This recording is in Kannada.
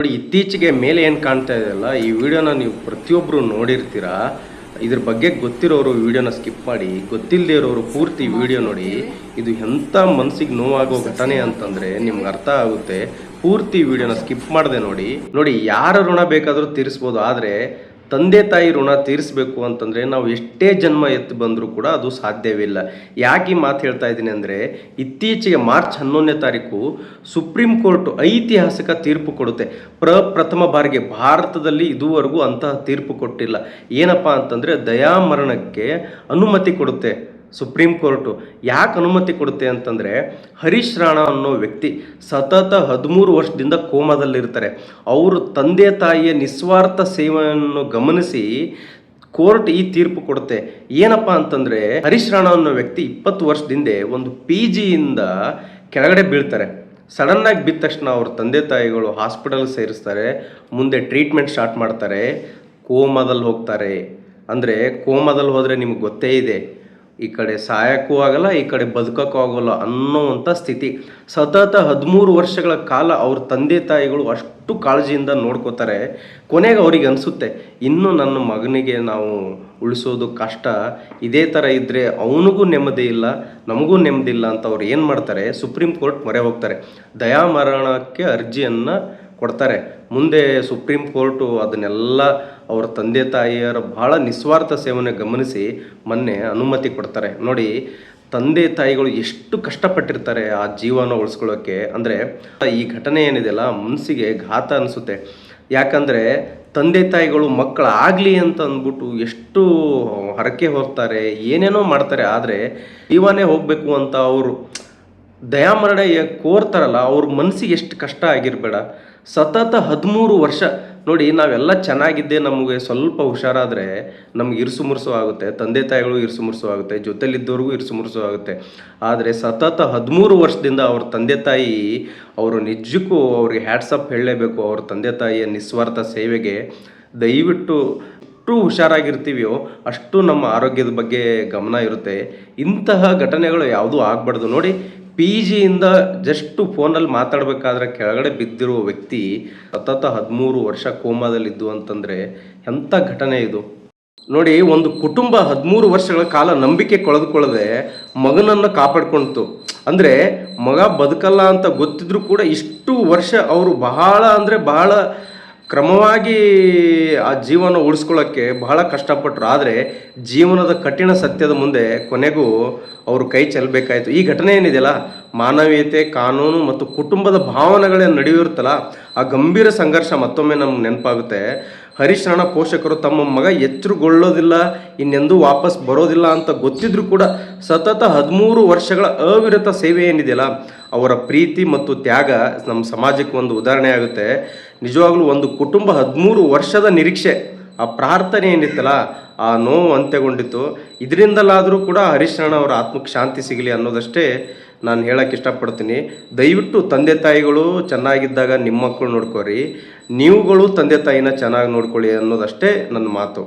ನೋಡಿ, ಇತ್ತೀಚೆಗೆ ಮೇಲೆ ಏನು ಕಾಣ್ತಾ ಇದೆಯಲ್ಲ, ಈ ವಿಡಿಯೋನ ನೀವು ಪ್ರತಿಯೊಬ್ಬರು ನೋಡಿರ್ತೀರಾ. ಇದ್ರ ಬಗ್ಗೆ ಗೊತ್ತಿರೋರು ವಿಡಿಯೋನ ಸ್ಕಿಪ್ ಮಾಡಿ, ಗೊತ್ತಿಲ್ಲದೆ ಇರೋರು ಪೂರ್ತಿ ವಿಡಿಯೋ ನೋಡಿ. ಇದು ಎಂಥ ಮನಸ್ಸಿಗೆ ನೋವಾಗೋ ಘಟನೆ ಅಂತಂದರೆ ನಿಮ್ಗೆ ಅರ್ಥ ಆಗುತ್ತೆ. ಪೂರ್ತಿ ವಿಡಿಯೋನ ಸ್ಕಿಪ್ ಮಾಡದೆ ನೋಡಿ. ಯಾರ ಋಣ ಬೇಕಾದರೂ ತೀರಿಸ್ಬೋದು, ಆದರೆ ತಂದೆ ತಾಯಿ ಋಣ ತೀರಿಸಬೇಕು ಅಂತಂದರೆ ನಾವು ಎಷ್ಟೇ ಜನ್ಮ ಎತ್ತು ಬಂದರೂ ಕೂಡ ಅದು ಸಾಧ್ಯವಿಲ್ಲ. ಯಾಕೆ ಈ ಮಾತು ಹೇಳ್ತಾ ಇದ್ದೀನಿ ಅಂದರೆ, ಇತ್ತೀಚೆಗೆ ಮಾರ್ಚ್ 11ನೇ ತಾರೀಕು ಸುಪ್ರೀಂ ಕೋರ್ಟ್ ಐತಿಹಾಸಿಕ ತೀರ್ಪು ಕೊಡುತ್ತೆ. ಪ್ರಥಮ ಬಾರಿಗೆ ಭಾರತದಲ್ಲಿ ಇದುವರೆಗೂ ಅಂತಹ ತೀರ್ಪು ಕೊಟ್ಟಿಲ್ಲ. ಏನಪ್ಪ ಅಂತಂದರೆ, ದಯಾಮರಣಕ್ಕೆ ಅನುಮತಿ ಕೊಡುತ್ತೆ ಸುಪ್ರೀಂ ಕೋರ್ಟು. ಯಾಕೆ ಅನುಮತಿ ಕೊಡುತ್ತೆ ಅಂತಂದರೆ, ಹರೀಶ್ ರಾಣಾ ಅನ್ನೋ ವ್ಯಕ್ತಿ ಸತತ 13 ವರ್ಷದಿಂದ ಕೋಮಾದಲ್ಲಿರ್ತಾರೆ. ಅವರು ತಂದೆ ತಾಯಿಯ ನಿಸ್ವಾರ್ಥ ಸೇವೆಯನ್ನು ಗಮನಿಸಿ ಕೋರ್ಟ್ ಈ ತೀರ್ಪು ಕೊಡುತ್ತೆ. ಏನಪ್ಪ ಅಂತಂದರೆ, ಹರೀಶ್ ರಾಣಾ ಅನ್ನೋ ವ್ಯಕ್ತಿ 20 ವರ್ಷದಿಂದ ಒಂದು PGಯಿಂದ ಕೆಳಗಡೆ ಬೀಳ್ತಾರೆ. ಸಡನ್ನಾಗಿ ಬಿದ್ದ ತಕ್ಷಣ ಅವ್ರ ತಂದೆ ತಾಯಿಗಳು ಹಾಸ್ಪಿಟಲ್ ಸೇರಿಸ್ತಾರೆ. ಮುಂದೆ ಟ್ರೀಟ್ಮೆಂಟ್ ಸ್ಟಾರ್ಟ್ ಮಾಡ್ತಾರೆ. ಕೋಮಾದಲ್ಲಿ ಹೋಗ್ತಾರೆ. ಅಂದರೆ ಕೋಮಾದಲ್ಲಿ ಹೋದರೆ ನಿಮಗೆ ಗೊತ್ತೇ ಇದೆ, ಈ ಕಡೆ ಸಾಯೋಕ್ಕೂ ಆಗಲ್ಲ, ಈ ಕಡೆ ಬದುಕೋಕ್ಕೂ ಆಗೋಲ್ಲ ಅನ್ನೋವಂಥ ಸ್ಥಿತಿ. ಸತತ 13 ವರ್ಷಗಳ ಕಾಲ ಅವ್ರ ತಂದೆ ತಾಯಿಗಳು ಅಷ್ಟು ಕಾಳಜಿಯಿಂದ ನೋಡ್ಕೋತಾರೆ. ಕೊನೆಗೆ ಅವ್ರಿಗೆ ಅನಿಸುತ್ತೆ, ಇನ್ನೂ ನನ್ನ ಮಗನಿಗೆ ನಾವು ಉಳಿಸೋದು ಕಷ್ಟ, ಇದೇ ಥರ ಇದ್ದರೆ ಅವನಿಗೂ ನೆಮ್ಮದಿ ಇಲ್ಲ, ನಮಗೂ ನೆಮ್ಮದಿ ಇಲ್ಲ ಅಂತ ಅವ್ರು ಏನು ಮಾಡ್ತಾರೆ, ಸುಪ್ರೀಂ ಕೋರ್ಟ್ ಮೊರೆ ಹೋಗ್ತಾರೆ. ದಯಾಮರಣಕ್ಕೆ ಅರ್ಜಿಯನ್ನು ಕೊಡ್ತಾರೆ. ಮುಂದೆ ಸುಪ್ರೀಂ ಕೋರ್ಟು ಅದನ್ನೆಲ್ಲ ಅವ್ರ ತಂದೆ ತಾಯಿಯರ ಬಹಳ ನಿಸ್ವಾರ್ಥ ಸೇವೆಯನ್ನು ಗಮನಿಸಿ ಮೊನ್ನೆ ಅನುಮತಿ ಕೊಡ್ತಾರೆ. ನೋಡಿ, ತಂದೆ ತಾಯಿಗಳು ಎಷ್ಟು ಕಷ್ಟಪಟ್ಟಿರ್ತಾರೆ ಆ ಜೀವನ ಉಳಿಸ್ಕೊಳ್ಳೋಕ್ಕೆ. ಅಂದರೆ ಈ ಘಟನೆ ಏನಿದೆಯಲ್ಲ, ಮನಸ್ಸಿಗೆ ಘಾತ ಅನಿಸುತ್ತೆ. ಯಾಕಂದರೆ ತಂದೆ ತಾಯಿಗಳು ಮಕ್ಕಳಾಗಲಿ ಅಂತ ಅಂದ್ಬಿಟ್ಟು ಎಷ್ಟು ಹರಕೆ ಹೊರ್ತಾರೆ, ಏನೇನೋ ಮಾಡ್ತಾರೆ. ಆದರೆ ಜೀವನೇ ಹೋಗಬೇಕು ಅಂತ ಅವರು ದಯಾಮರಣ ಕೋರ್ತಾರಲ್ಲ, ಅವ್ರ ಮನಸ್ಸಿಗೆ ಎಷ್ಟು ಕಷ್ಟ ಆಗಿರಬೇಡ. ಸತತ 13 ವರ್ಷ ನೋಡಿ, ನಾವೆಲ್ಲ ಚೆನ್ನಾಗಿದ್ದೆ, ನಮಗೆ ಸ್ವಲ್ಪ ಹುಷಾರಾದರೆ ನಮ್ಗೆ ಇರಿಸು ಮುರುಸು ಆಗುತ್ತೆ, ತಂದೆ ತಾಯಿಗಳು ಇರಿಸು ಮುರುಸು ಆಗುತ್ತೆ, ಜೊತೆಲಿದ್ದವ್ರಿಗೂ ಇರಿಸು ಮುರುಸು ಆಗುತ್ತೆ. ಆದರೆ ಸತತ 13 ವರ್ಷದಿಂದ ಅವ್ರ ತಂದೆ ತಾಯಿ, ಅವರು ನಿಜಕ್ಕೂ ಅವ್ರಿಗೆ ಹ್ಯಾಟ್ಸಪ್ ಹೇಳಲೇಬೇಕು. ಅವ್ರ ತಂದೆ ತಾಯಿಯ ನಿಸ್ವಾರ್ಥ ಸೇವೆಗೆ ದಯವಿಟ್ಟು ಎಷ್ಟು ಹುಷಾರಾಗಿರ್ತೀವಿಯೋ ಅಷ್ಟು ನಮ್ಮ ಆರೋಗ್ಯದ ಬಗ್ಗೆ ಗಮನ ಇರುತ್ತೆ. ಇಂತಹ ಘಟನೆಗಳು ಯಾವುದೂ ಆಗಬಾರ್ದು. ನೋಡಿ, PGಯಿಂದ ಜಸ್ಟು ಫೋನಲ್ಲಿ ಮಾತಾಡಬೇಕಾದ್ರೆ ಕೆಳಗಡೆ ಬಿದ್ದಿರೋ ವ್ಯಕ್ತಿ ಸತತ 13 ವರ್ಷ ಕೋಮಾದಲ್ಲಿದ್ದು ಅಂತಂದರೆ ಎಂಥ ಘಟನೆ ಇದು. ನೋಡಿ, ಒಂದು ಕುಟುಂಬ 13 ವರ್ಷಗಳ ಕಾಲ ನಂಬಿಕೆ ಕಳೆದುಕೊಳ್ಳದೆ ಮಗನನ್ನು ಕಾಪಾಡ್ಕೊಳ್ತು. ಅಂದರೆ ಮಗ ಬದುಕಲ್ಲ ಅಂತ ಗೊತ್ತಿದ್ರೂ ಕೂಡ ಇಷ್ಟು ವರ್ಷ ಅವರು ಬಹಳ ಕ್ರಮವಾಗಿ ಆ ಜೀವನ ಉಳಿಸ್ಕೊಳ್ಳೋಕ್ಕೆ ಬಹಳ ಕಷ್ಟಪಟ್ಟರು. ಆದರೆ ಜೀವನದ ಕಠಿಣ ಸತ್ಯದ ಮುಂದೆ ಕೊನೆಗೂ ಅವರು ಕೈ ಚೆಲ್ಲಬೇಕಾಯಿತು. ಈ ಘಟನೆ ಏನಿದೆಯಲ್ಲ, ಮಾನವೀಯತೆ, ಕಾನೂನು ಮತ್ತು ಕುಟುಂಬದ ಭಾವನೆಗಳೇ ನಡೆಯುತ್ತಲ್ಲ, ಆ ಗಂಭೀರ ಸಂಘರ್ಷ ಮತ್ತೊಮ್ಮೆ ನಮ್ಗೆ ನೆನಪಾಗುತ್ತೆ. ಹರೀಶ್ ರಾಣಾ ಪೋಷಕರು ತಮ್ಮ ಮಗ ಎಚ್ಚರಗೊಳ್ಳೋದಿಲ್ಲ, ಇನ್ನೆಂದೂ ವಾಪಸ್ ಬರೋದಿಲ್ಲ ಅಂತ ಗೊತ್ತಿದ್ರೂ ಕೂಡ ಸತತ 13 ವರ್ಷಗಳ ಅವಿರತ ಸೇವೆ ಏನಿದೆಯಲ್ಲ, ಅವರ ಪ್ರೀತಿ ಮತ್ತು ತ್ಯಾಗ ನಮ್ಮ ಸಮಾಜಕ್ಕೆ ಒಂದು ಉದಾಹರಣೆ ಆಗುತ್ತೆ. ನಿಜವಾಗ್ಲೂ ಒಂದು ಕುಟುಂಬ 13 ವರ್ಷದ ನಿರೀಕ್ಷೆ, ಆ ಪ್ರಾರ್ಥನೆ ಏನಿತ್ತಲ್ಲ, ಆ ನೋವು ಅಂತ್ಯಗೊಂಡಿತ್ತು. ಇದರಿಂದಲಾದರೂ ಕೂಡ ಹರೀಶ್ ರಾಣಾ ಅವರ ಆತ್ಮಕ್ಕೆ ಶಾಂತಿ ಸಿಗಲಿ ಅನ್ನೋದಷ್ಟೇ ನಾನು ಹೇಳೋಕ್ಕೆ ಇಷ್ಟಪಡ್ತೀನಿ. ದಯವಿಟ್ಟು ತಂದೆ ತಾಯಿಗಳು ಚೆನ್ನಾಗಿದ್ದಾಗ ನಿಮ್ಮ ಮಕ್ಕಳು ನೋಡ್ಕೊರಿ, ನೀವುಗಳು ತಂದೆ ತಾಯಿನ ಚೆನ್ನಾಗಿ ನೋಡ್ಕೊಳ್ಳಿ ಅನ್ನೋದಷ್ಟೇ ನನ್ನ ಮಾತು.